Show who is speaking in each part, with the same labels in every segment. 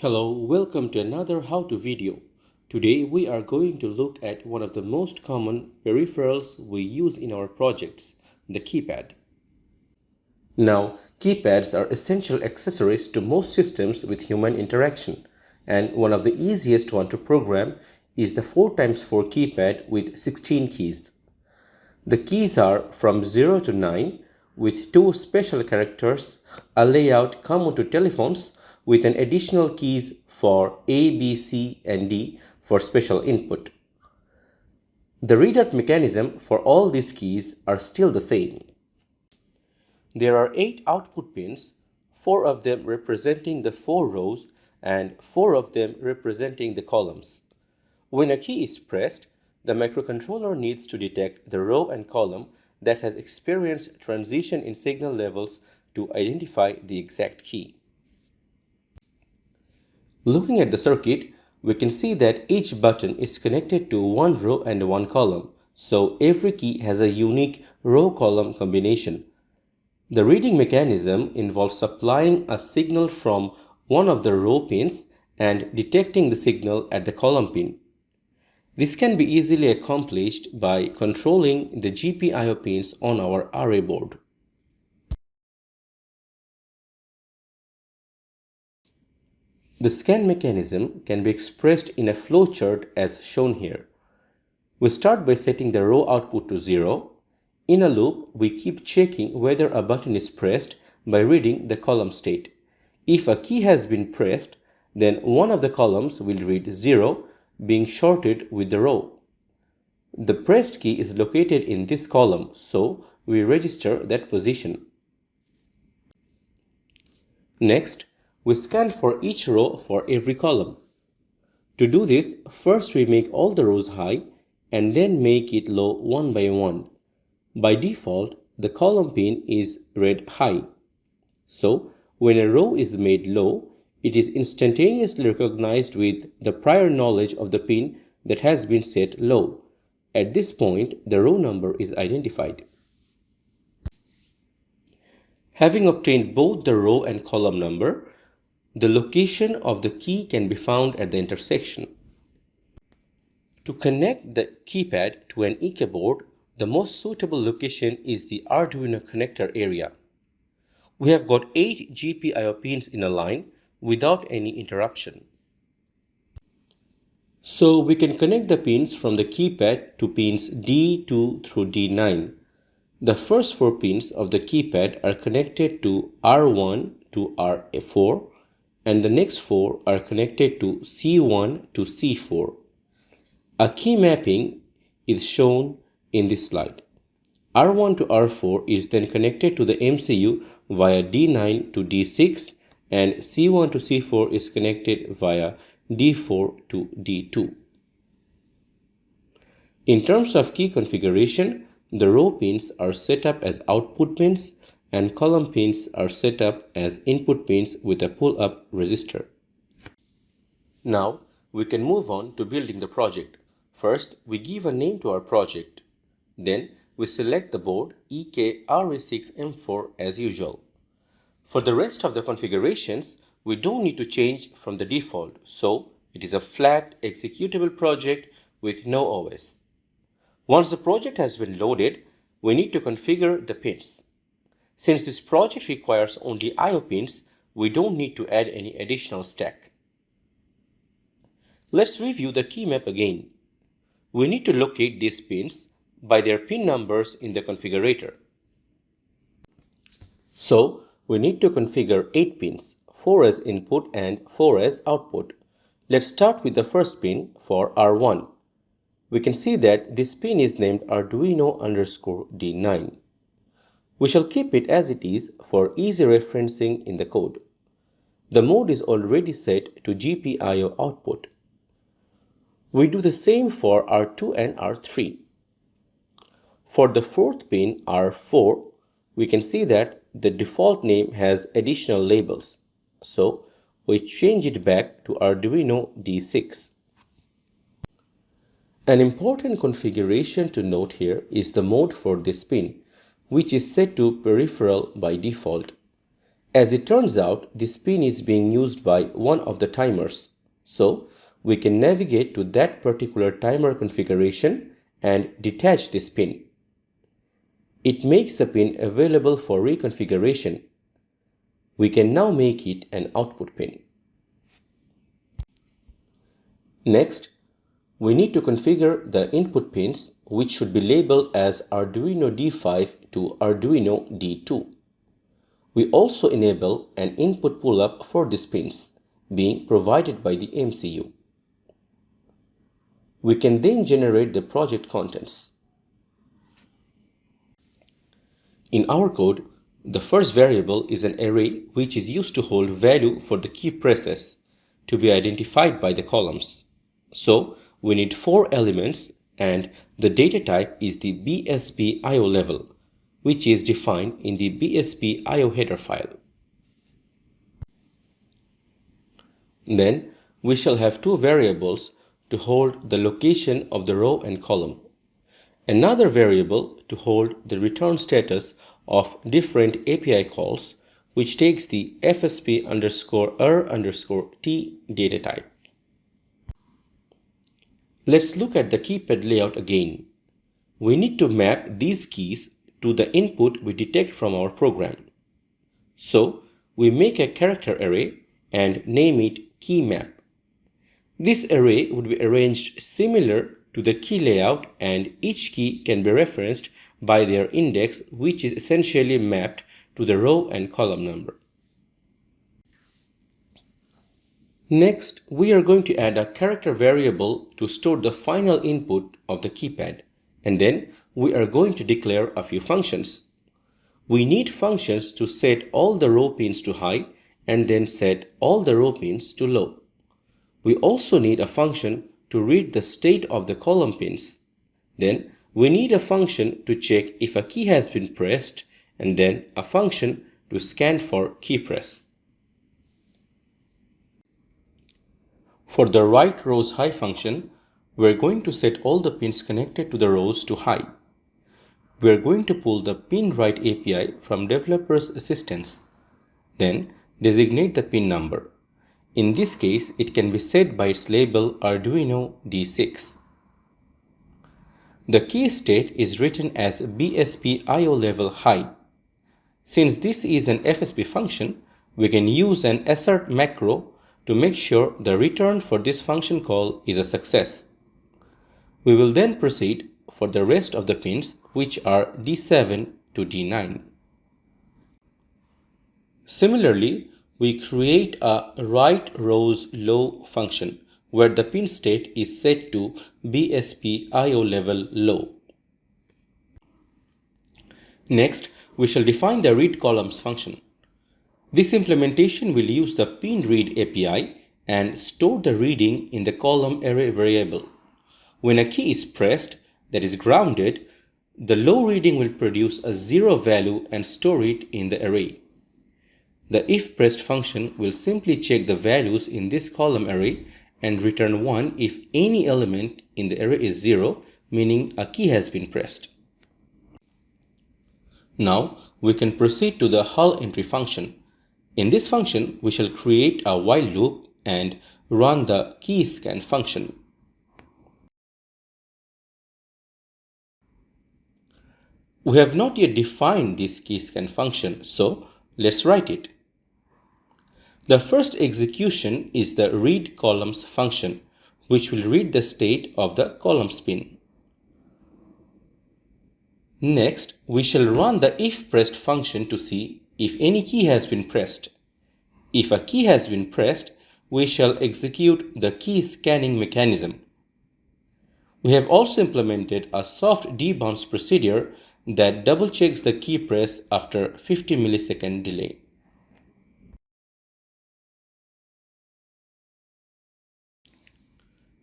Speaker 1: Hello, welcome to another how-to video. Today we are going to look at one of the most common peripherals we use in our projects, the keypad. Now, keypads are essential accessories to most systems with human interaction, and one of the easiest one to program is the 4x4 keypad with 16 keys. The keys are from 0 to 9 with two special characters, a layout common to telephones with an additional keys for A, B, C and D for special input. The readout mechanism for all these keys are still the same. There are 8 output pins, 4 of them representing the 4 rows and 4 of them representing the columns. When a key is pressed, the microcontroller needs to detect the row and column that has experienced transition in signal levels to identify the exact key. Looking at the circuit, we can see that each button is connected to one row and one column, so every key has a unique row-column combination. The reading mechanism involves supplying a signal from one of the row pins and detecting the signal at the column pin. This can be easily accomplished by controlling the GPIO pins on our array board. The scan mechanism can be expressed in a flowchart as shown here. We start by setting the row output to 0. In a loop, we keep checking whether a button is pressed by reading the column state. If a key has been pressed, then one of the columns will read 0, being shorted with the row. The pressed key is located in this column, so we register that position. Next, we scan for each row for every column. To do this, first we make all the rows high and then make it low one by one. By default, the column pin is read high. So, when a row is made low, it is instantaneously recognized with the prior knowledge of the pin that has been set low. At this point, the row number is identified. Having obtained both the row and column number, the location of the key can be found at the intersection. To connect the keypad to an EK board, the most suitable location is the Arduino connector area. We have got 8 GPIO pins in a line without any interruption. So we can connect the pins from the keypad to pins D2 through D9. The first 4 pins of the keypad are connected to R1 to R4 and the next 4 are connected to C1 to C4. A key mapping is shown in this slide. R1 to R4 is then connected to the MCU via D9 to D6 and C1 to C4 is connected via D4 to D2. In terms of key configuration, the row pins are set up as output pins and column pins are set up as input pins with a pull-up resistor. Now we can move on to building the project. First, we give a name to our project. Then we select the board EK RA6M4 as usual. For the rest of the configurations, we don't need to change from the default, so it is a flat executable project with no OS. Once the project has been loaded, we need to configure the pins. Since this project requires only IO pins, we don't need to add any additional stack. Let's review the key map again. We need to locate these pins by their pin numbers in the configurator. So, we need to configure 8 pins, 4 as input and 4 as output. Let's start with the first pin for R1. We can see that this pin is named Arduino_D9. We shall keep it as it is for easy referencing in the code. The mode is already set to GPIO output. We do the same for R2 and R3. For the fourth pin, R4, we can see that the default name has additional labels. So, we change it back to Arduino D6. An important configuration to note here is the mode for this pin, which is set to peripheral by default. As it turns out, this pin is being used by one of the timers, so we can navigate to that particular timer configuration and detach this pin. It makes the pin available for reconfiguration. We can now make it an output pin. Next, we need to configure the input pins, which should be labeled as Arduino D5 to Arduino D2. We also enable an input pull-up for these pins, being provided by the MCU. We can then generate the project contents. In our code, the first variable is an array which is used to hold value for the key presses to be identified by the columns. So, we need 4 elements and the data type is the BSP IO level, which is defined in the BSP IO header file. Then, we shall have 2 variables to hold the location of the row and column. Another variable to hold the return status of different API calls, which takes the FSP_ER_T data type. Let's look at the keypad layout again. We need to map these keys to the input we detect from our program. So, we make a character array and name it key map. This array would be arranged similar to the key layout, and each key can be referenced by their index, which is essentially mapped to the row and column number. Next, we are going to add a character variable to store the final input of the keypad, and then we are going to declare a few functions. We need functions to set all the row pins to high and then set all the row pins to low. We also need a function to read the state of the column pins. Then we need a function to check if a key has been pressed, and then a function to scan for key press. For the write rows high function, we are going to set all the pins connected to the rows to high. We are going to pull the pin write API from developer's assistance. Then designate the pin number. In this case, it can be set by its label Arduino D6. The key state is written as BSP IO level high. Since this is an FSP function, we can use an assert macro to make sure the return for this function call is a success. We will then proceed for the rest of the pins, which are D7 to D9. Similarly, we create a write rows low function where the pin state is set to BSP IO level low. Next, we shall define the read columns function. This implementation will use the pin read API and store the reading in the column array variable. When a key is pressed, that is grounded, the low reading will produce a 0 value and store it in the array. The if pressed function will simply check the values in this column array and return 1 if any element in the array is 0, meaning a key has been pressed. Now we can proceed to the hull entry function. In this function, we shall create a while loop and run the key scan function. We have not yet defined this key scan function, so let's write it. The first execution is the read columns function, which will read the state of the columns pin. Next, we shall run the if pressed function to see if any key has been pressed. If a key has been pressed, we shall execute the key scanning mechanism. We have also implemented a soft debounce procedure that double checks the key press after 50 millisecond delay.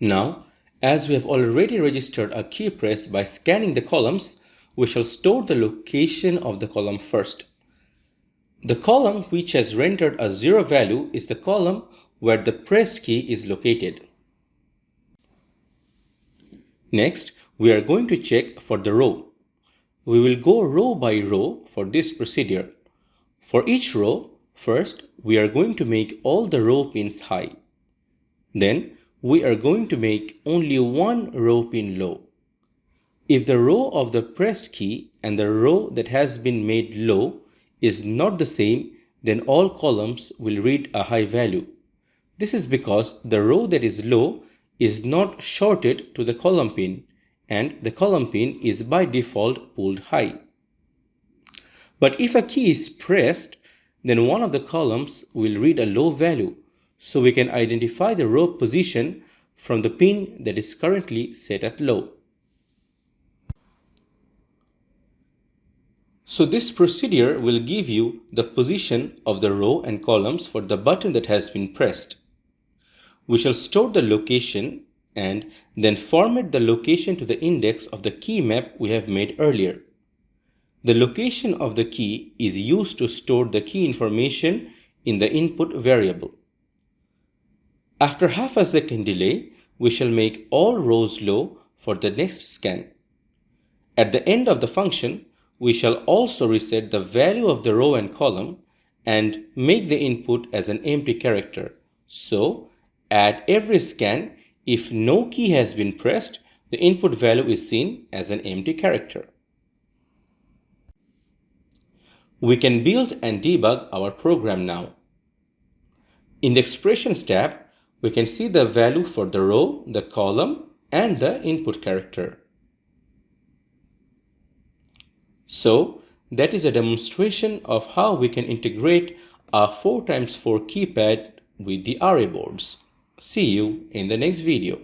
Speaker 1: Now, as we have already registered a key press by scanning the columns, we shall store the location of the column first. The column which has rendered a 0 value is the column where the pressed key is located. Next, we are going to check for the row. We will go row by row for this procedure. For each row, First, we are going to make all the row pins high. Then, we are going to make only one row pin low. If the row of the pressed key and the row that has been made low is not the same, then all columns will read a high value. This is because the row that is low is not shorted to the column pin, and the column pin is by default pulled high. But if a key is pressed, then one of the columns will read a low value, so we can identify the row position from the pin that is currently set at low. So this procedure will give you the position of the row and columns for the button that has been pressed. We shall store the location and then format the location to the index of the key map we have made earlier. The location of the key is used to store the key information in the input variable. After half a second delay, we shall make all rows low for the next scan. At the end of the function, we shall also reset the value of the row and column and make the input as an empty character. So, at every scan, if no key has been pressed, the input value is seen as an empty character. We can build and debug our program now. In the Expressions tab, we can see the value for the row, the column, and the input character. So, that is a demonstration of how we can integrate our 4x4 keypad with the RA boards. See you in the next video.